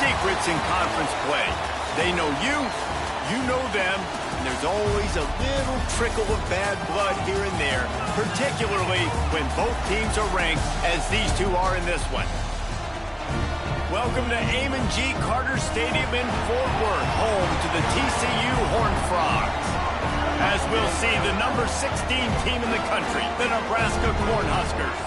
secrets in conference play. They know you, you know them, and there's always a little trickle of bad blood here and there, particularly when both teams are ranked, as these two are in this one. Welcome to Amon G. Carter Stadium in Fort Worth, home to the TCU Horned Frogs. As we'll see, the number 16 team in the country, the Nebraska Cornhuskers,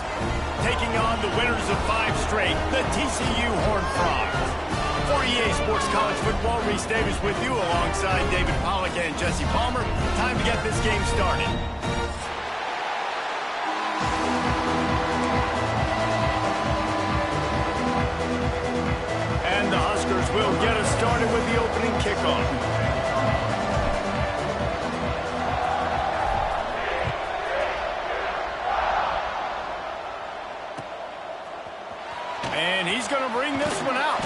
taking on the winners of 5 straight, the TCU Horned Frogs. For EA Sports College Football, Reese Davis with you alongside David Pollack and Jesse Palmer. Time to get this game started. And the Huskers will get us started with the opening kickoff. And he's going to bring this one out.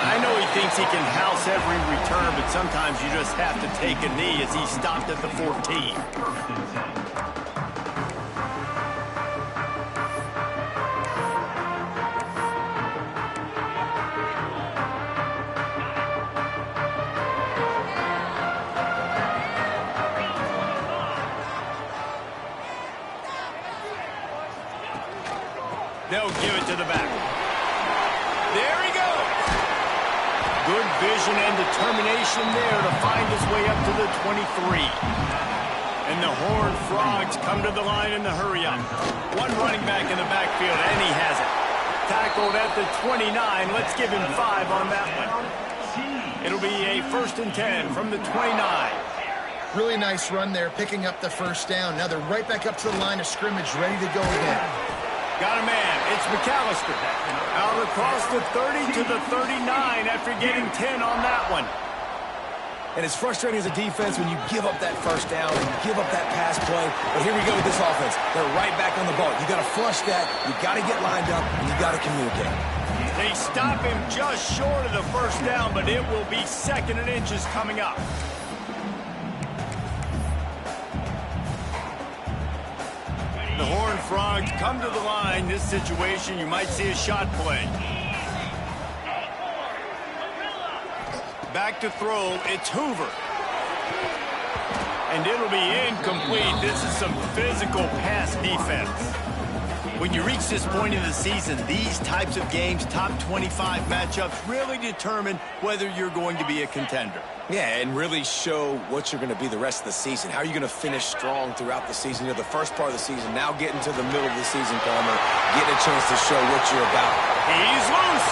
I know he thinks he can house every return, but sometimes you just have to take a knee as he stopped at the 14. They'll give it to the back. There he goes. Good vision and determination there to find his way up to the 23. And the Horned Frogs come to the line in the hurry-up. One running back in the backfield, and he has it. Tackled at the 29. Let's give him 5 on that one. It'll be a 1st and 10 from the 29. Really nice run there, picking up the first down. Now they're right back up to the line of scrimmage, ready to go again. Got a man. It's McAllister. Out across the 30 to the 39 after getting 10 on that one. And it's frustrating as a defense when you give up that first down and you give up that pass play. But here we go with this offense. They're right back on the ball. You got to flush that. You got to get lined up, and you got to communicate. They stop him just short of the first down, but it will be 2nd and inches coming up. The Horned Frogs come to the line. This situation, you might see a shot play. Back to throw, it's Hoover. And it'll be incomplete. This is some physical pass defense. When you reach this point in the season, these types of games, top 25 matchups, really determine whether you're going to be a contender. Yeah, and really show what you're going to be the rest of the season. How are you going to finish strong throughout the season? You know, the first part of the season, now getting to the middle of the season, Palmer, getting a chance to show what you're about. He's loose.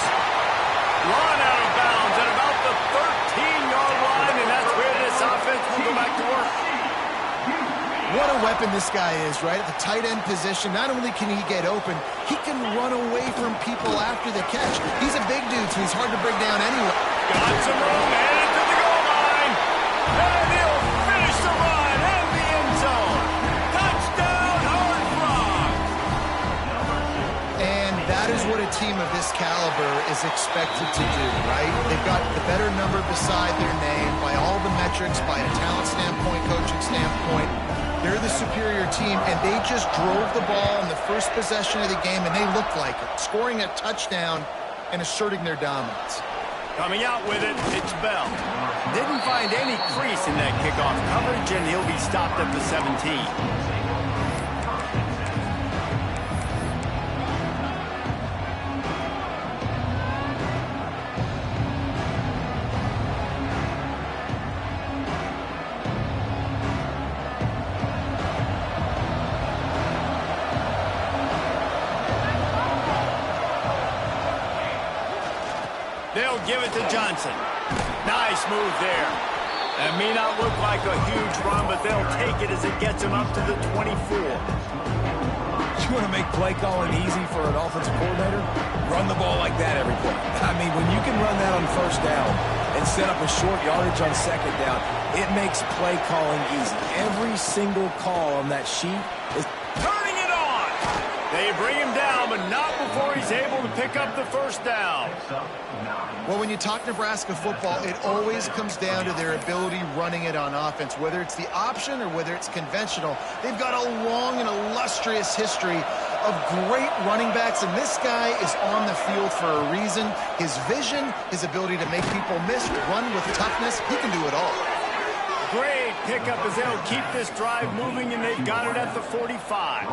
Run out of bounds at about the 13-yard line, and that's where this offense will go back to work. What a weapon this guy is, right? At the tight end position, not only can he get open, he can run away from people after the catch. He's a big dude, so he's hard to bring down anyway. Got some room, headed to the goal line. And he'll finish the run in the end zone. Touchdown, Horned Frogs. And that is what a team of this caliber is expected to do, right? They've got the better number beside their name by all the metrics, by a talent standpoint, coaching standpoint. They're the superior team, and they just drove the ball in the first possession of the game, and they looked like it, scoring a touchdown and asserting their dominance. Coming out with it, it's Bell. Didn't find any crease in that kickoff coverage, and he'll be stopped at the 17. They'll give it to Johnson. Nice move there. That may not look like a huge run, but they'll take it as it gets him up to the 24. You want to make play calling easy for an offensive coordinator? Run the ball like that every play. I mean, when you can run that on first down and set up a short yardage on second down, it makes play calling easy. Every single call on that sheet is turning it on. They bring him down, but not before he's able to pick up the first down. Well, when you talk Nebraska football, it always comes down to their ability running it on offense, whether it's the option or whether it's conventional. They've got a long and illustrious history of great running backs, and this guy is on the field for a reason. His vision, his ability to make people miss, run with toughness, he can do it all. Great pickup as they'll keep this drive moving, and they've got it at the 45.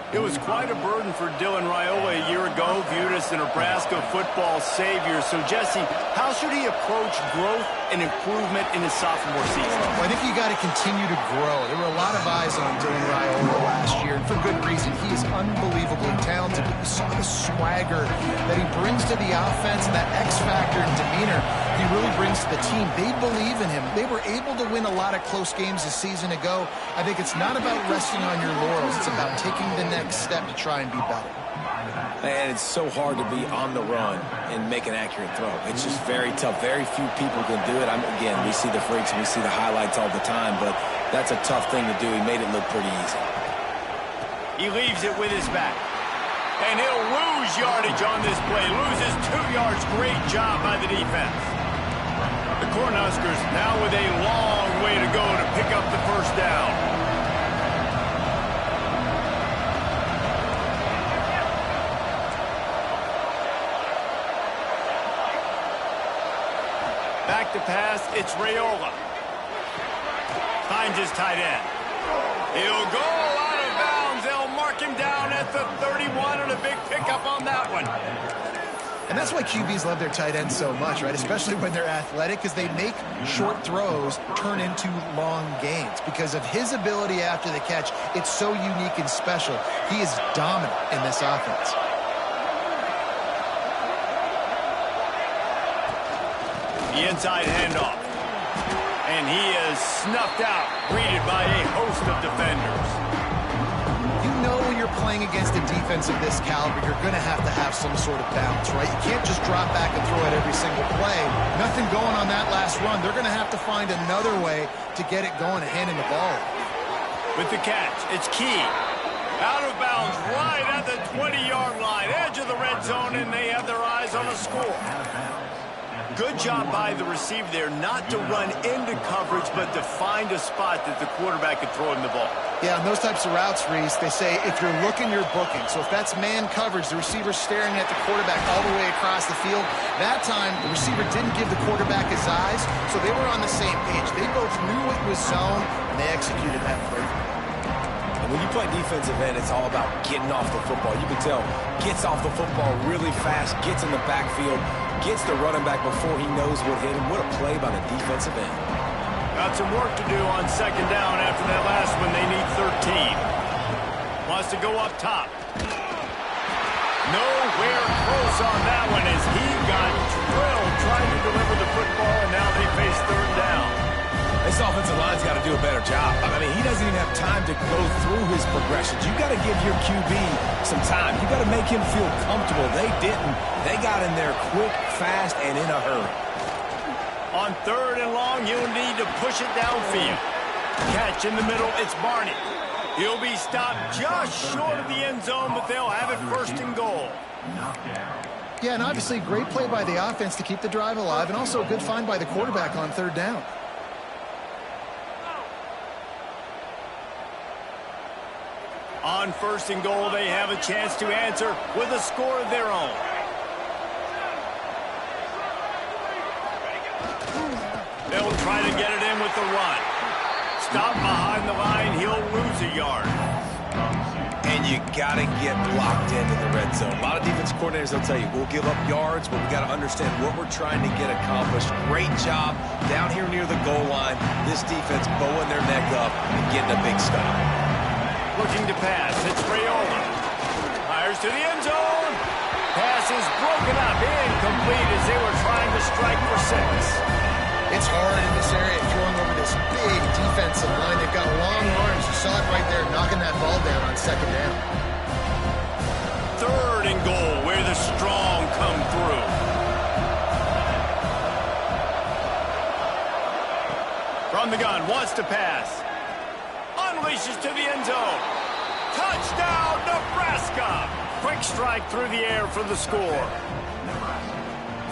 It was quite a burden for Dylan Raiola a year ago, viewed as the Nebraska football savior. So, Jesse, how should he approach growth and improvement in his sophomore season? Well, I think you got to continue to grow. There were a lot of eyes on Dylan Raiola last year, and for good reason. He is unbelievably talented, but you saw the swagger that he brings to the offense and that X factor and demeanor he really brings to the team. They believe in him. They were able to win a lot of close games a season ago. I think it's not about resting on your laurels. It's about taking the next step to try and be better. And it's so hard to be on the run and make an accurate throw. It's just very tough. Very few people can do it. Again, we see the freaks and we see the highlights all the time, but that's a tough thing to do. He made it look pretty easy. He leaves it with his back. And he'll lose yardage on this play. Loses 2 yards. Great job by the defense. The Cornhuskers now with a long way to go to pick up the first down. Back to pass, it's Raiola. Finds his tight end. He'll go out of bounds. They'll mark him down at the 31, and a big pickup on that one. And that's why QBs love their tight ends so much, right? Especially when they're athletic, because they make short throws turn into long gains. Because of his ability after the catch, it's so unique and special. He is dominant in this offense. The inside handoff. And he is snuffed out, greeted by a host of defenders. You know when you're playing against a defense of this caliber, you're going to have some sort of balance, right? You can't just drop back and throw it every single play. Nothing going on that last run. They're going to have to find another way to get it going and handing the ball. With the catch, it's Key. Out of bounds, right at the 20-yard line, edge of the red zone, and they have their eyes on a score. Good job by the receiver there not to run into coverage, but to find a spot that the quarterback could throw him the ball. Yeah, on those types of routes, Reese, they say if you're looking, you're booking. So if that's man coverage, the receiver's staring at the quarterback all the way across the field. That time, the receiver didn't give the quarterback his eyes, so they were on the same page. They both knew it was zone, and they executed that perfectly. When you play defensive end, it's all about getting off the football. You can tell, gets off the football really fast, gets in the backfield, gets the running back before he knows what hit him. What a play by the defensive end. Got some work to do on second down after that last one. They need 13. Wants to go up top. Nowhere close on that one as he got drilled trying to deliver the football, and now they face third down. This offensive line's got to do a better job. I mean, he doesn't even have time to go through his progressions. You got to give your QB some time. You got to make him feel comfortable. They didn't. They got in there quick, fast, and in a hurry. On third and long, you'll need to push it downfield. Catch in the middle, it's Barney. He'll be stopped just short of the end zone, but they'll have it first and goal. Yeah, and obviously great play by the offense to keep the drive alive, and also a good find by the quarterback on third down. On first and goal, they have a chance to answer with a score of their own. They'll try to get it in with the run. Stop behind the line, he'll lose a yard. And you got to get blocked into the red zone. A lot of defense coordinators, they'll tell you, we'll give up yards, but we got to understand what we're trying to get accomplished. Great job down here near the goal line. This defense bowing their neck up and getting a big stop. Looking to pass, it's Raiola. Fires to the end zone. Pass is broken up, incomplete as they were trying to strike for 6. It's hard in this area, throwing over this big defensive line. They've got long arms. You saw it right there, knocking that ball down on second down. Third and goal, where the strong come through. From the gun, wants to pass. Unleashes to the end zone. Touchdown, Nebraska! Quick strike through the air for the score.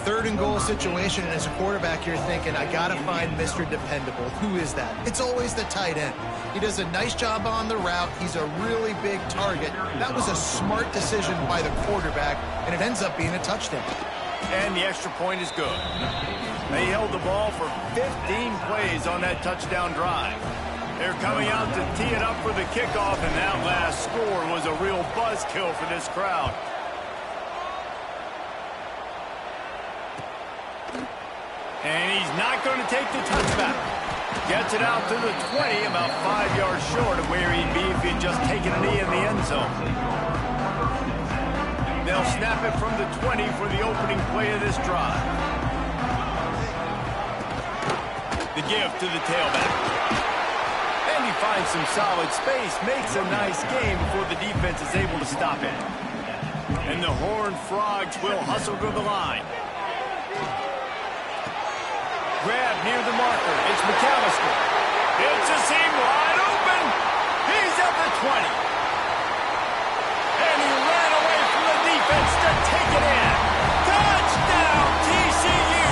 third and goal situation, and as a quarterback, you're thinking, I got to find Mr. Dependable. Who is that? It's always the tight end. He does a nice job on the route. He's a really big target. That was a smart decision by the quarterback, and it ends up being a touchdown. And the extra point is good. They held the ball for 15 plays on that touchdown drive. They're coming out to tee it up for the kickoff, and that last score was a real buzzkill for this crowd. And he's not going to take the touchback. Gets it out to the 20, about 5 yards short of where he'd be if he had just taken a knee in the end zone. They'll snap it from the 20 for the opening play of this drive. The give to the tailback. And he finds some solid space, makes a nice game before the defense is able to stop it. And the Horned Frogs will hustle to the line. Grab near the marker. It's McAllister. It's a seam wide open. He's at the 20. And he ran away from the defense to take it in. Touchdown, TCU!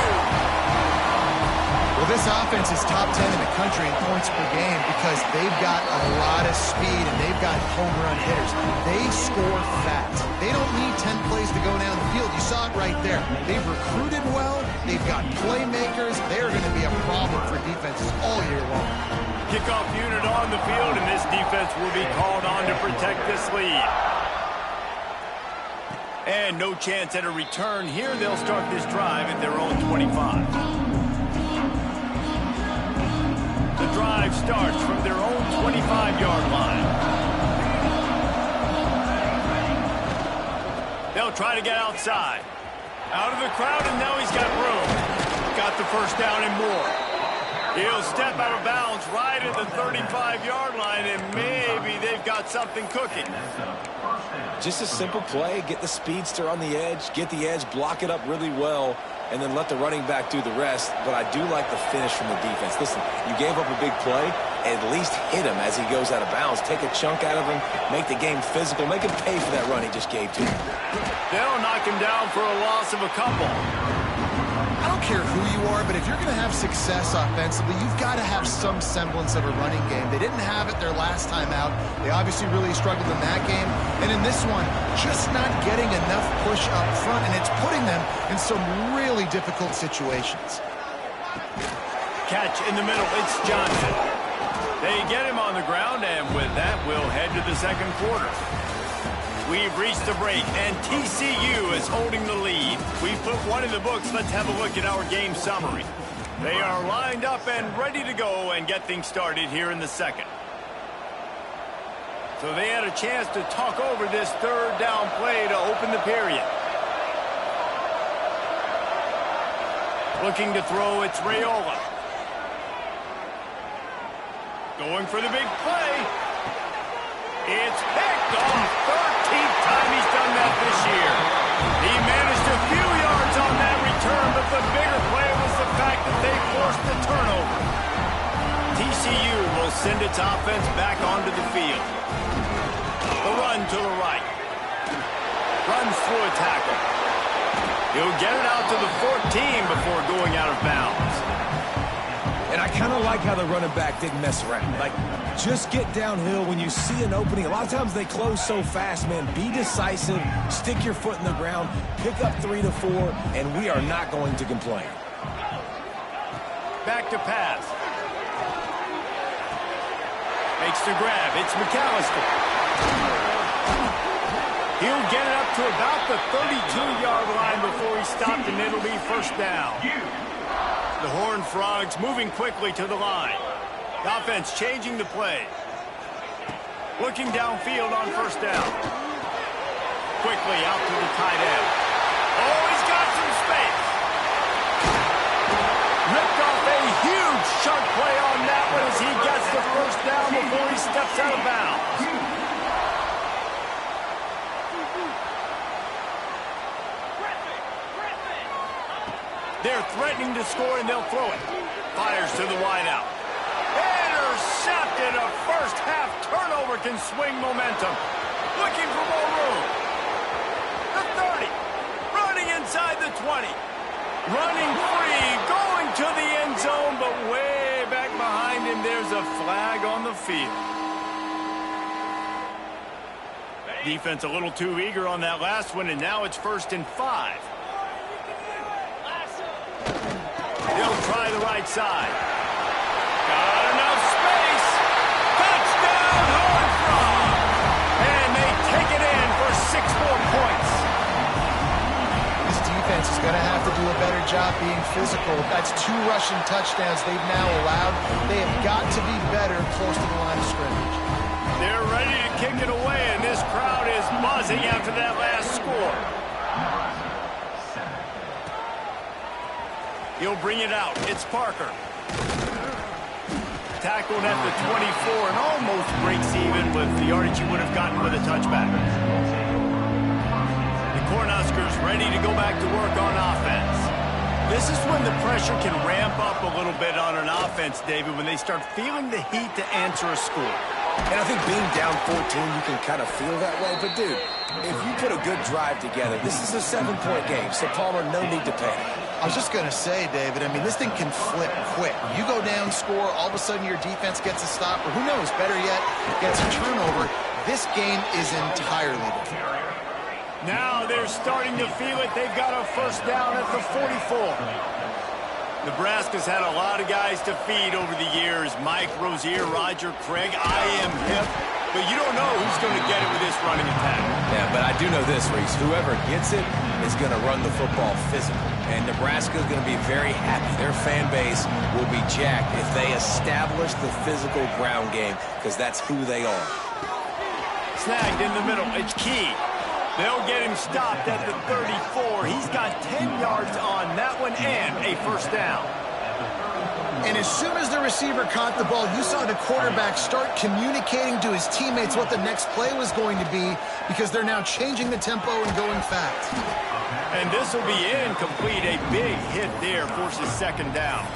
Well, this offense is top 10 in the country in points per game because they've got a lot of speed and they've got home run hitters. They score fast. They don't need 10 plays to go down the field. You saw it right there. They've recruited well. They've got playmakers. They're going to be a problem for defenses all year long. Kickoff unit on the field, and this defense will be called on to protect this lead. And no chance at a return here. They'll start this drive at their own 25. The drive starts from their own 25-yard line. They'll try to get outside. Out of the crowd, and now he's got room. Got the first down and more. He'll step out of bounds right at the 35-yard line, and maybe they've got something cooking. Just a simple play. Get the speedster on the edge, get the edge, block it up really well, and then let the running back do the rest. But I do like the finish from the defense. Listen, you gave up a big play. At least hit him as he goes out of bounds. Take a chunk out of him. Make the game physical. Make him pay for that run he just gave to him. They'll knock him down for a loss of a couple. I don't care who you are, but if you're going to have success offensively, you've got to have some semblance of a running game. They didn't have it their last time out. They obviously really struggled in that game. And in this one, just not getting enough push up front, and it's putting them in some really difficult situations. Catch in the middle. It's Johnson. They get him on the ground, and with that, we'll head to the second quarter. We've reached the break, and TCU is holding the lead. We've put one in the books. Let's have a look at our game summary. They are lined up and ready to go and get things started here in the second. So they had a chance to talk over this third down play to open the period. Looking to throw, it's Raiola. Going for the big play. It's picked off. 13th time he's done that this year. He managed a few yards on that return, but the bigger play was the fact that they forced the turnover. TCU will send its offense back onto the field. The run to the right. Runs through a tackle. He'll get it out to the 14 before going out of bounds. And I kind of like how the running back didn't mess around. Like, just get downhill when you see an opening. A lot of times they close so fast, man. Be decisive, stick your foot in the ground, pick up 3 to 4, and we are not going to complain. Back to pass. Makes the grab. It's McAllister. He'll get it up to about the 32-yard line before he's stopped, and it'll be first down. The Horned Frogs moving quickly to the line. The offense changing the play. Looking downfield on first down. Quickly out to the tight end. Oh, he's got some space. Ripped off a huge chunk play on that one as he gets the first down before he steps out of bounds. They're threatening to score, and they'll throw it. Fires to the wideout. Intercepted. A first-half turnover can swing momentum. Looking for more room. The 30. Running inside the 20. Running free, going to the end zone, but way back behind him, there's a flag on the field. Defense a little too eager on that last one, and now it's 1st and 5. They'll try the right side. Got enough space. Touchdown, Hornfrog. And they take it in for 6 more points. This defense is going to have to do a better job being physical. That's 2 rushing touchdowns they've now allowed. They have got to be better close to the line of scrimmage. They're ready to kick it away, and this crowd is buzzing after that last score. He'll bring it out. It's Parker. Tackled at the 24 and almost breaks even with the yardage you would have gotten with a touchback. The Cornhuskers ready to go back to work on offense. This is when the pressure can ramp up a little bit on an offense, David, when they start feeling the heat to answer a score. And I think being down 14, you can kind of feel that way. But, dude, if you put a good drive together, this is a 7-point game, so Palmer, no need to panic. I was just going to say, David, I mean, this thing can flip quick. You go down, score, all of a sudden your defense gets a stop, or who knows, better yet, gets a turnover. This game is entirely different. Now they're starting to feel it. They've got a 1st down at the 44. Nebraska's had a lot of guys to feed over the years. Mike, Rozier, Roger, Craig, I am hip. But you don't know who's going to get it with this running attack. Yeah, but I do know this, Reese. Whoever gets it is going to run the football physical. And Nebraska is going to be very happy. Their fan base will be jacked if they establish the physical ground game, because that's who they are. Snagged in the middle. It's Key. They'll get him stopped at the 34. He's got 10 yards on that one and a 1st down. And as soon as the receiver caught the ball, you saw the quarterback start communicating to his teammates what the next play was going to be, because they're now changing the tempo and going fast. And this will be incomplete. A big hit there forces 2nd down.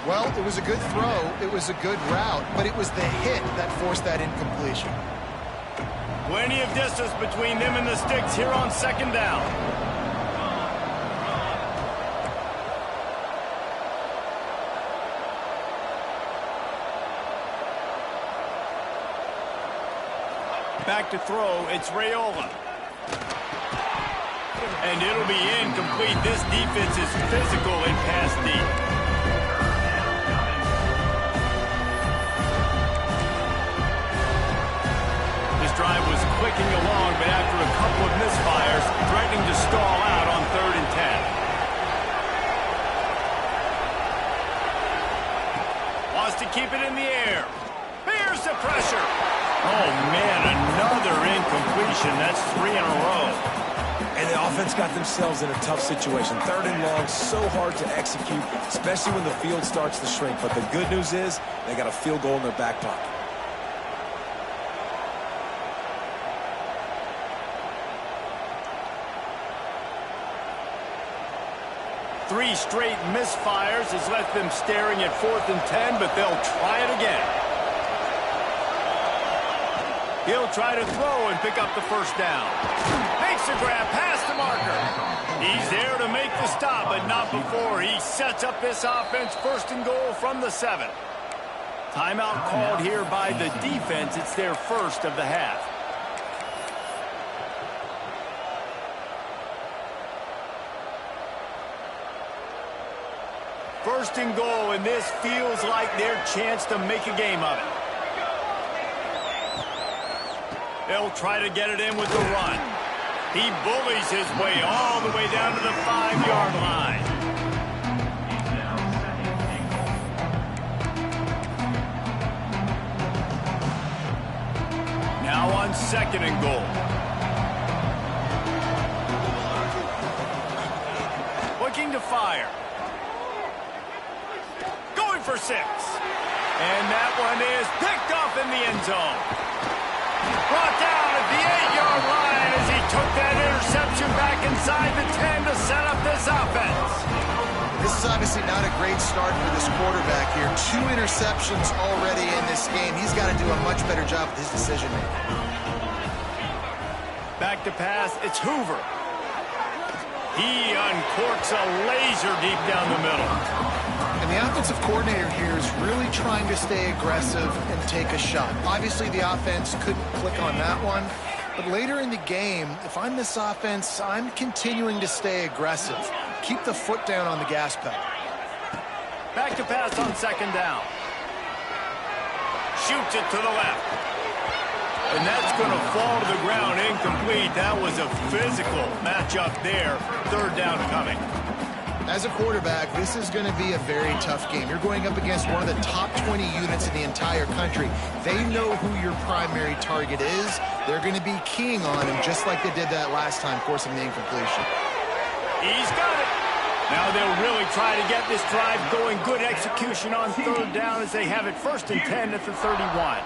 Well, it was a good throw. It was a good route, but it was the hit that forced that incompletion. Plenty of distance between them and the sticks here on 2nd down. Back to throw, it's Raiola. And it'll be incomplete. This defense is physical and pass deep. Drive was clicking along, but after a couple of misfires, threatening to stall out on 3rd and 10. Wants to keep it in the air. Here's the pressure. Oh, man, another incompletion. That's 3 in a row. And the offense got themselves in a tough situation. 3rd and long, so hard to execute, especially when the field starts to shrink. But the good news is they got a field goal in their back pocket. 3 straight misfires has left them staring at 4th and 10, but they'll try it again. He'll try to throw and pick up the 1st down. Makes a grab past the marker. He's there to make the stop, but not before he sets up this offense. 1st and goal from the 7. Timeout called here by the defense. It's their 1st of the half. First and goal, and this feels like their chance to make a game of it. They'll try to get it in with the run. He bullies his way all the way down to the 5-yard line. Now on 2nd and goal. Looking to fire. For 6. And that one is picked off in the end zone. Brought down at the 8-yard line as he took that interception back inside the 10 to set up this offense. This is obviously not a great start for this quarterback here. 2 interceptions already in this game. He's got to do a much better job with his decision-making. Back to pass, it's Hoover. He uncorks a laser deep down the middle. And the offensive coordinator here is really trying to stay aggressive and take a shot. Obviously, the offense couldn't click on that one. But later in the game, if I'm this offense, I'm continuing to stay aggressive. Keep the foot down on the gas pedal. Back to pass on second down. Shoots it to the left. And that's going to fall to the ground incomplete. That was a physical matchup there. Third down coming. As a quarterback, this is going to be a very tough game. You're going up against one of the top 20 units in the entire country. They know who your primary target is. They're going to be keying on him just like they did that last time, forcing the incompletion. He's got it. Now they'll really try to get this drive going. Good execution on third down as they have it 1st and 10 at the 31.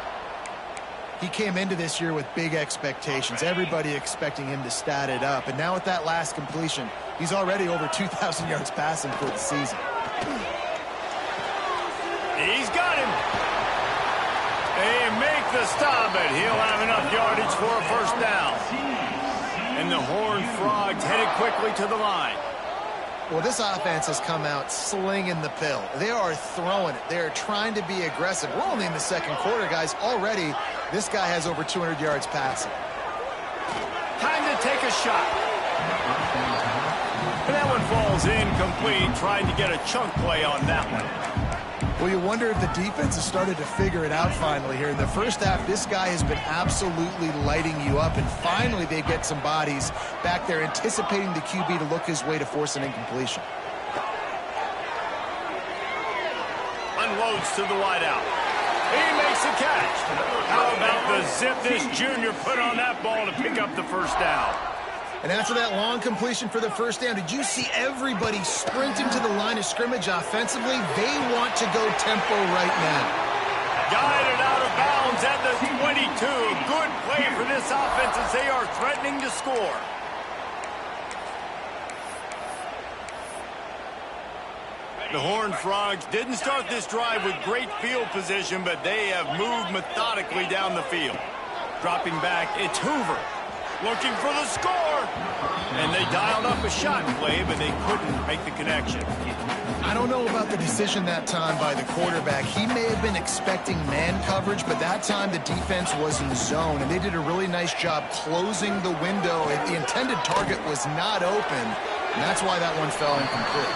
He came into this year with big expectations. Everybody expecting him to stat it up. And now with that last completion, he's already over 2,000 yards passing for the season. He's got him. They make the stop, but he'll have enough yardage for a first down. And the Horned Frogs headed quickly to the line. Well, this offense has come out slinging the pill. They are throwing it. They are trying to be aggressive. We're only in the second quarter, guys. Already, this guy has over 200 yards passing. Time to take a shot. And that one falls incomplete, trying to get a chunk play on that one. Well, you wonder if the defense has started to figure it out finally here. In the first half, this guy has been absolutely lighting you up, and finally they get some bodies back there anticipating the QB to look his way to force an incompletion. Unloads to the wideout. He makes the catch. How about the zip this junior put on that ball to pick up the first down? And after that long completion for the first down, did you see everybody sprinting to the line of scrimmage offensively? They want to go tempo right now. Guided out of bounds at the 22. Good play for this offense as they are threatening to score. The Horned Frogs didn't start this drive with great field position, but they have moved methodically down the field. Dropping back, it's Hoover. Looking for the score. And they dialed up a shot play, but they couldn't make the connection. I don't know about the decision that time by the quarterback. He may have been expecting man coverage, but that time the defense was in zone, and they did a really nice job closing the window. The intended target was not open, and that's why that one fell incomplete.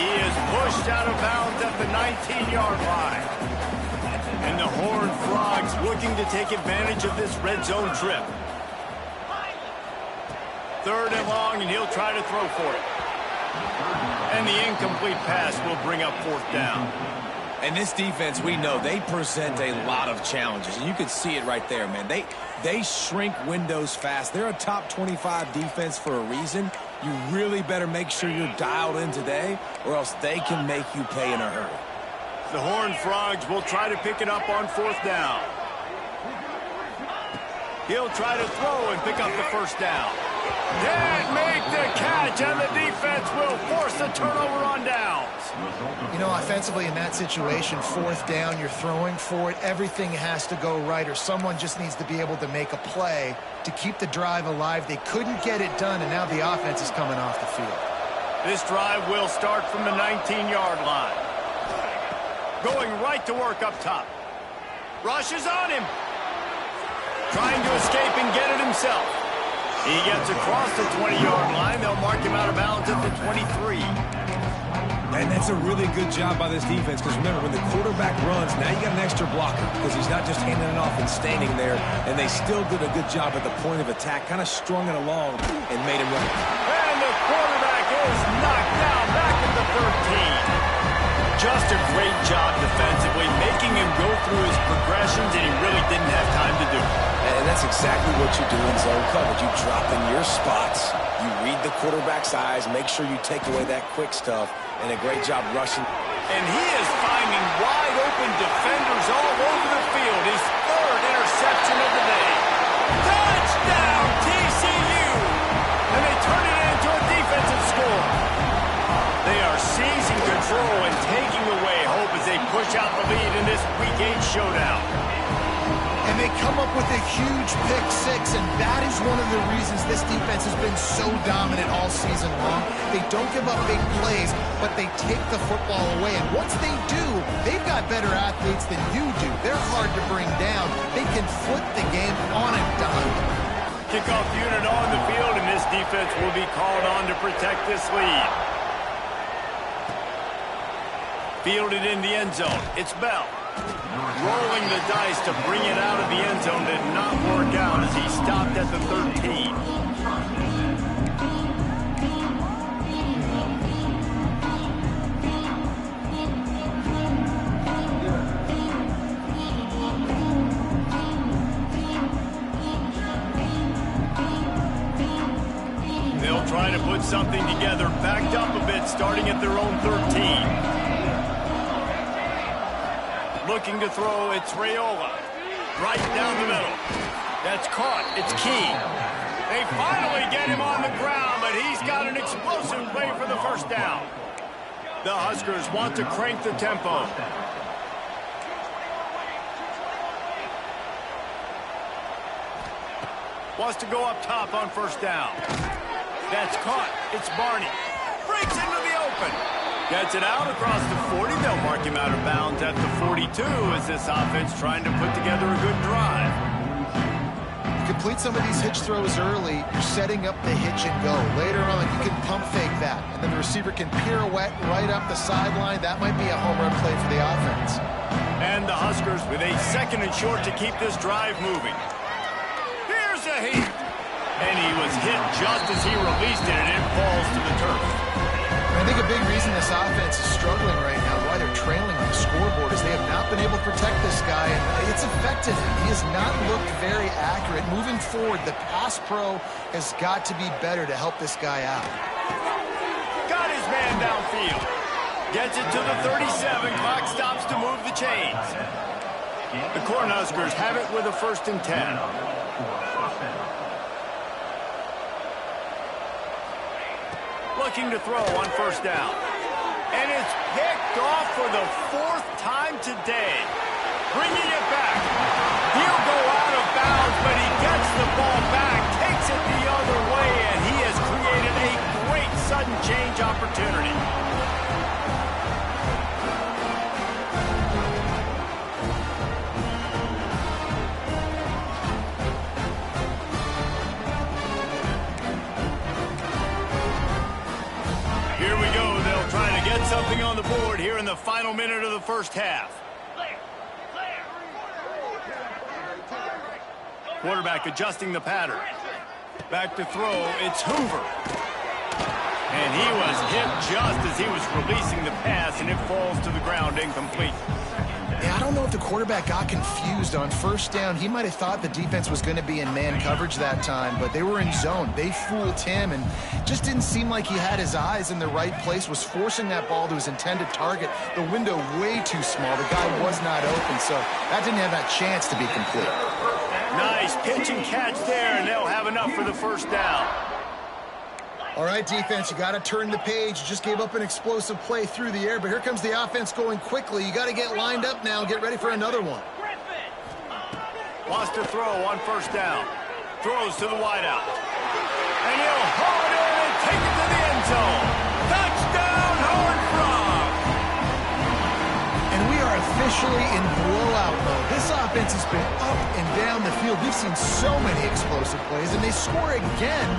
He is pushed out of bounds at the 19-yard line. And the Horned Frogs looking to take advantage of this red zone trip. 3rd and long, and he'll try to throw for it. And the incomplete pass will bring up 4th down. And this defense, we know, they present a lot of challenges. And you can see it right there, man. They shrink windows fast. They're a top 25 defense for a reason. You really better make sure you're dialed in today, or else they can make you pay in a hurry. The Horned Frogs will try to pick it up on 4th down. He'll try to throw and pick up the first down. Can't make the catch, and the defense will force the turnover on downs. You know, offensively in that situation, 4th down, you're throwing for it. Everything has to go right, or someone just needs to be able to make a play to keep the drive alive. They couldn't get it done, and now the offense is coming off the field. This drive will start from the 19-yard line. Going right to work up top. Rushes on him. Trying to escape and get it himself. He gets across the 20-yard line. They'll mark him out of bounds at the 23. And that's a really good job by this defense, because remember, when the quarterback runs, now you got an extra blocker, because he's not just handing it off and standing there, and they still did a good job at the point of attack, kind of strung it along and made him run. And the quarterback is knocked down back at the 13. Just a great job defensively, making him go through his progressions, and he really didn't have time to do it. And that's exactly what you do in zone coverage. You drop in your spots, you read the quarterback's eyes, make sure you take away that quick stuff, and a great job rushing. And he is finding wide open defenders all over the field. His 3rd interception of the day. Touchdown, TCU! And they turn it into a defensive score. They are seizing control and taking away hope as they push out the lead in this Week 8 showdown. And they come up with a huge pick six, and that is one of the reasons this defense has been so dominant all season long. They don't give up big plays, but they take the football away. And once they do, they've got better athletes than you do. They're hard to bring down. They can flip the game on a dime. Kickoff unit on the field, and this defense will be called on to protect this lead. Fielded in the end zone. It's Bell. Rolling the dice to bring it out of the end zone did not work out as he stopped at the 13. They'll try to put something together, backed up a bit, starting at their own 13. Looking to throw, it's Raiola. Right down the middle. That's caught. It's Key. They finally get him on the ground, but he's got an explosive play for the first down. The Huskers want to crank the tempo. Wants to go up top on first down. That's caught. It's Barney. Breaks into the open. Gets it out across the 40. They'll mark him out of bounds at the 42 as this offense trying to put together a good drive. Complete some of these hitch throws early, you're setting up the hitch and go. Later on, you can pump fake that, and then the receiver can pirouette right up the sideline. That might be a home run play for the offense. And the Huskers with a second and short to keep this drive moving. Here's a heat. And he was hit just as he released it, and it falls to the turf. I think a big reason this offense is struggling right now, why they're trailing on the scoreboard, is they have not been able to protect this guy, and it's affected him. He has not looked very accurate. Moving forward, the pass pro has got to be better to help this guy out. Got his man downfield. Gets it to the 37. Clock stops to move the chains. The Cornhuskers have it with a 1st and 10. Looking to throw on first down. And it's picked off for the 4th time today. Bringing it back. He'll go out of bounds, but he gets the ball back, takes it the other way, and he has created a great sudden change opportunity. Here we go. They'll try to get something on the board here in the final minute of the first half. Quarterback adjusting the pattern. Back to throw. It's Hoover. And he was hit just as he was releasing the pass, and it falls to the ground incomplete. Yeah, I don't know if the quarterback got confused on first down. He might have thought the defense was going to be in man coverage that time, but they were in zone. They fooled him, and just didn't seem like he had his eyes in the right place, was forcing that ball to his intended target. The window way too small. The guy was not open, so that didn't have that chance to be complete. Nice pitch and catch there, and they'll have enough for the first down. All right, defense, you got to turn the page. You just gave up an explosive play through the air, but here comes the offense going quickly. You got to get lined up now and get ready for another one. Wants to throw on first down. Throws to the wideout. And he'll haul it in and take it to the end zone. Touchdown, Horned Frog! And we are officially in blowout mode. This offense has been up and down the field. We've seen so many explosive plays, and they score again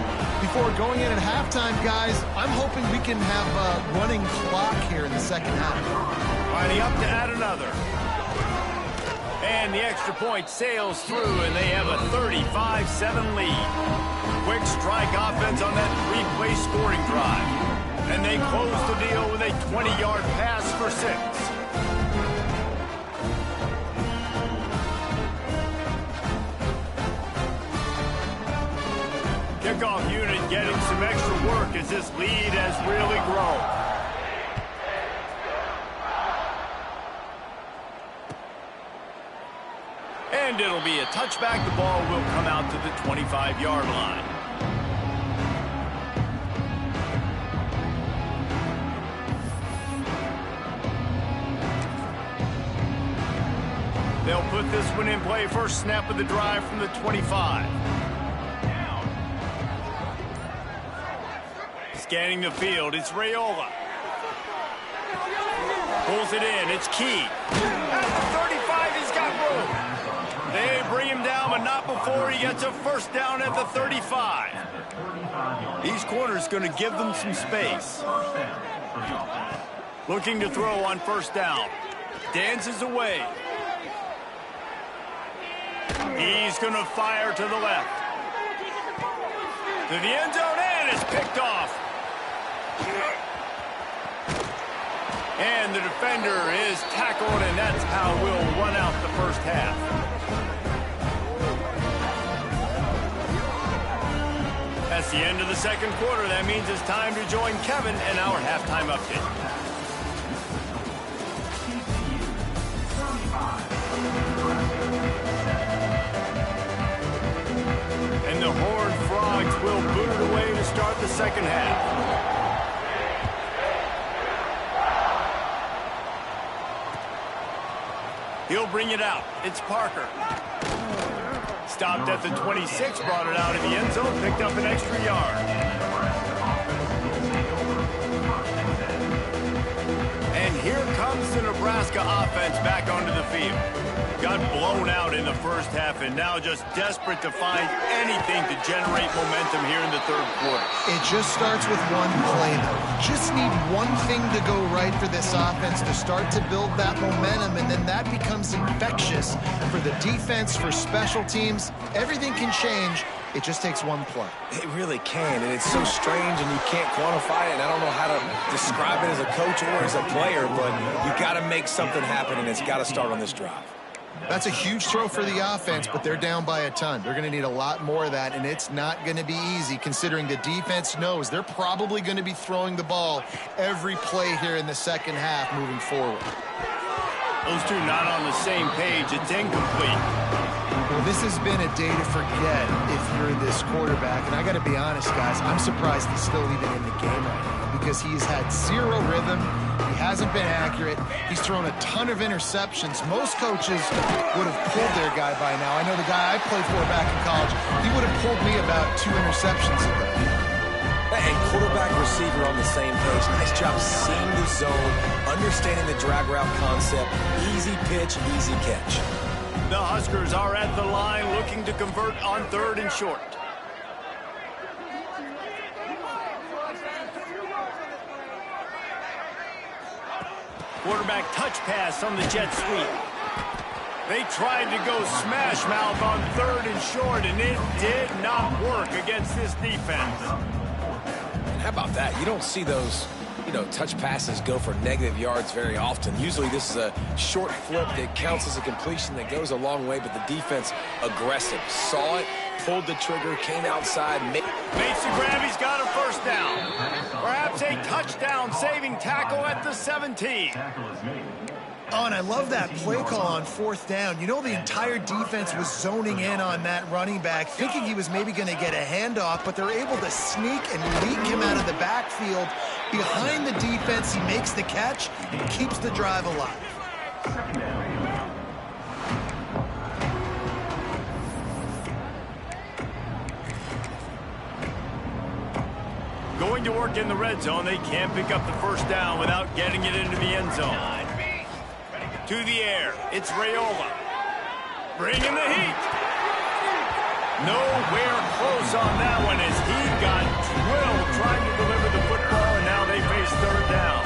before going in at halftime, guys. I'm hoping we can have a running clock here in the second half. Lining up to add another. And the extra point sails through, and they have a 35-7 lead. Quick strike offense on that 3-play scoring drive. And they close the deal with a 20-yard pass for 6. Kickoff unit getting some extra work as this lead has really grown. And it'll be a touchback. The ball will come out to the 25-yard line. They'll put this one in play first snap of the drive from the 25. Scanning the field, it's Raiola. Pulls it in, it's Key. At the 35, he's got room. They bring him down, but not before he gets a first down at the 35. These corners going to give them some space. Looking to throw on first down. Dances away. He's going to fire to the left. To the end zone, and it's picked off. And the defender is tackled, and that's how we'll run out the first half. That's the end of the second quarter. That means it's time to join Kevin in our halftime update. And the Horned Frogs will boot it away to start the second half. He'll bring it out. It's Parker. Stopped at the 26, brought it out of the end zone, picked up an extra yard. And here comes the Nebraska offense back onto the field. Got blown out in the first half and now just desperate to find anything to generate momentum here in the third quarter. It just starts with one play, though. Just need one thing to go right for this offense to start to build that momentum, and then that becomes infectious for the defense, for special teams. Everything can change. It just takes one play. It really can, and it's so strange, and you can't quantify it, and I don't know how to describe it as a coach or as a player, but you got to make something happen, and it's got to start on this drive. That's a huge throw for the offense, but they're down by a ton. They're going to need a lot more of that, and it's not going to be easy considering the defense knows they're probably going to be throwing the ball every play here in the second half moving forward. Those two not on the same page. It's incomplete. Well, this has been a day to forget if you're this quarterback, and I got to be honest, guys, I'm surprised he's still even in the game right now because he's had zero rhythm. He hasn't been accurate. He's thrown a ton of interceptions. Most coaches would have pulled their guy by now. I know the guy I played for back in college, he would have pulled me about 2 interceptions ago. And quarterback receiver on the same page. Nice job seeing the zone, understanding the drag route concept. Easy pitch, easy catch. The Huskers are at the line looking to convert on 3rd and short. Quarterback touch pass on the jet sweep. They tried to go smash mouth on 3rd and short, and it did not work against this defense. How about that? You don't see those, touch passes go for negative yards very often. Usually this is a short flip that counts as a completion that goes a long way, but the defense aggressive. Saw it, pulled the trigger, came outside. Makes the grab, he's got a first down. Perhaps a touchdown saving tackle at the 17. Oh, and I love that play call on 4th down. You know, the entire defense was zoning in on that running back, thinking he was maybe going to get a handoff, but they're able to sneak and leak him out of the backfield. Behind the defense, he makes the catch and keeps the drive alive. Going to work in the red zone, they can't pick up the first down without getting it into the end zone. To the air, it's Raiola. Bringing the heat. Nowhere close on that one as he got drilled trying to deliver the football, and now they face 3rd down.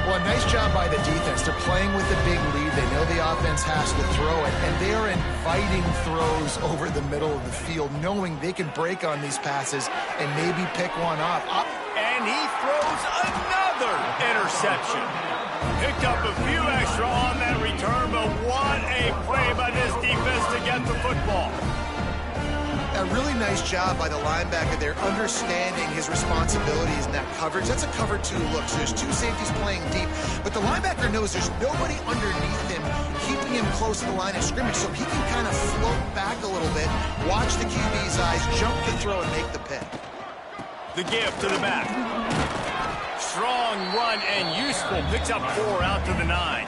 Well, nice job by the defense. They're playing with a big lead. They know the offense has to throw it, and they are inviting throws over the middle of the field, knowing they can break on these passes and maybe pick one off. And he throws another interception. Picked up a few extra on that return, but what a play by this defense to get the football. A really nice job by the linebacker there, understanding his responsibilities in that coverage. That's a cover 2 look, so there's 2 safeties playing deep, but the linebacker knows there's nobody underneath him keeping him close to the line of scrimmage, so he can kind of float back a little bit, watch the QB's eyes, jump the throw, and make the pick. The give to the back. Strong run and useful. Picks up 4 out to the 9.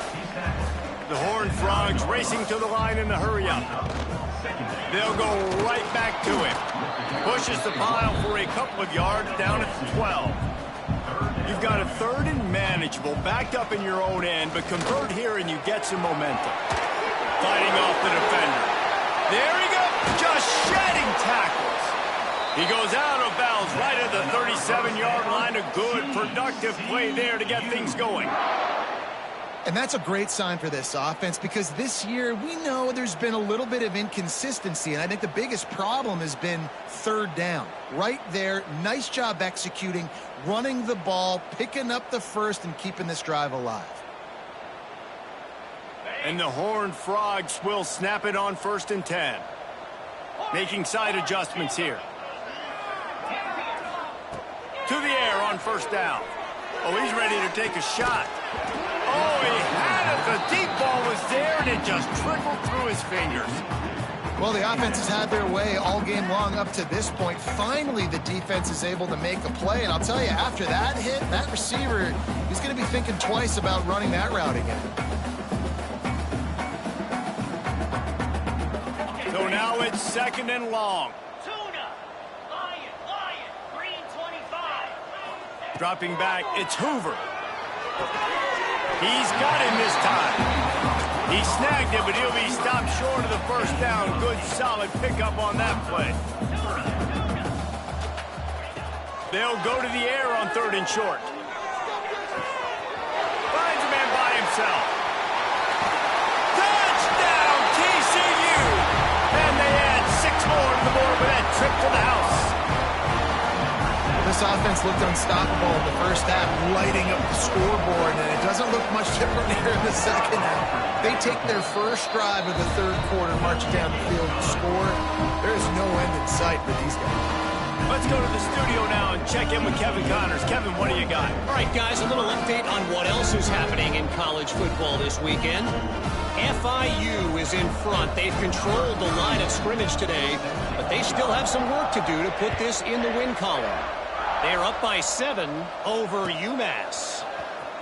The Horned Frogs racing to the line in the hurry-up. They'll go right back to him. Pushes the pile for a couple of yards down at the 12. You've got a third and manageable backed up in your own end, but convert here and you get some momentum. Fighting off the defender. There he goes, just shedding tackles. He goes out of bounds right at the 37-yard line. A good, productive play there to get things going. And that's a great sign for this offense because this year we know there's been a little bit of inconsistency, and I think the biggest problem has been third down. Right there, nice job executing, running the ball, picking up the first, and keeping this drive alive. And the Horned Frogs will snap it on 1st and 10. Making side adjustments here. To the air on 1st down. Oh, he's ready to take a shot. Oh, he had it. The deep ball was there, and it just trickled through his fingers. Well, the offense has had their way all game long up to this point. Finally, the defense is able to make a play, and I'll tell you, after that hit, that receiver, he's going to be thinking twice about running that route again. So now it's 2nd and long. Dropping back, it's Hoover. He's got him this time. He snagged it, but he'll be stopped short of the 1st down. Good, solid pickup on that play. They'll go to the air on 3rd and short. Finds a man by himself. Touchdown, TCU! And they add 6 more to the board with that trip to the house. This offense looked unstoppable in the first half, lighting up the scoreboard, and it doesn't look much different here in the second half. They take their first drive of the 3rd quarter, march down the field and score. There is no end in sight for these guys. Let's go to the studio now and check in with Kevin Connors. Kevin, what do you got? All right, guys, a little update on what else is happening in college football this weekend. FIU is in front. They've controlled the line of scrimmage today, but they still have some work to do to put this in the win column. They're up by 7 over UMass.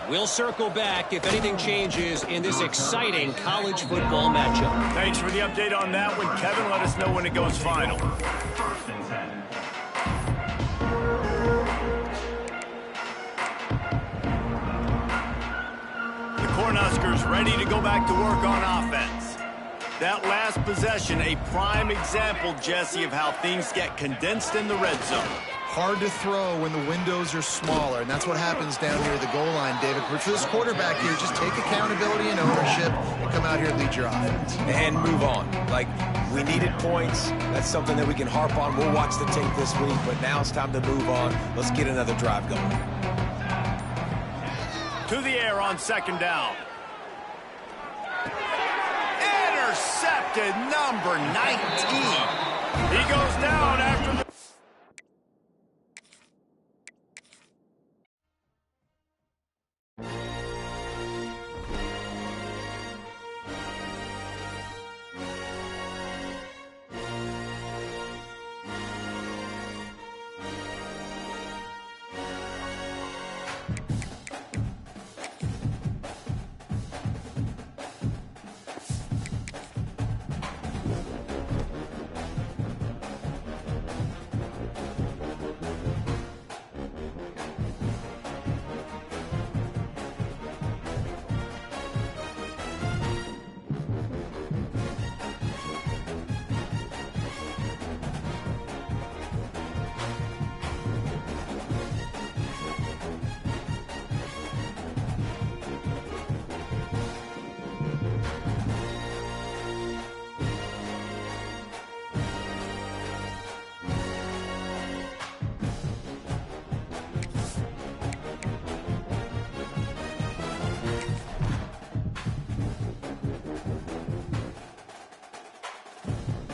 We'll circle back if anything changes in this exciting college football matchup. Thanks for the update on that one, Kevin. Let us know when it goes final. The Cornhuskers ready to go back to work on offense. That last possession, a prime example, Jesse, of how things get condensed in the red zone. Hard to throw when the windows are smaller, and that's what happens down near the goal line, David. But for this quarterback here, just take accountability and ownership and come out here and lead your offense. And move on. Like, we needed points. That's something that we can harp on. We'll watch the tape this week, but now it's time to move on. Let's get another drive going. To the air on 2nd down. Intercepted, number 19. He goes down after the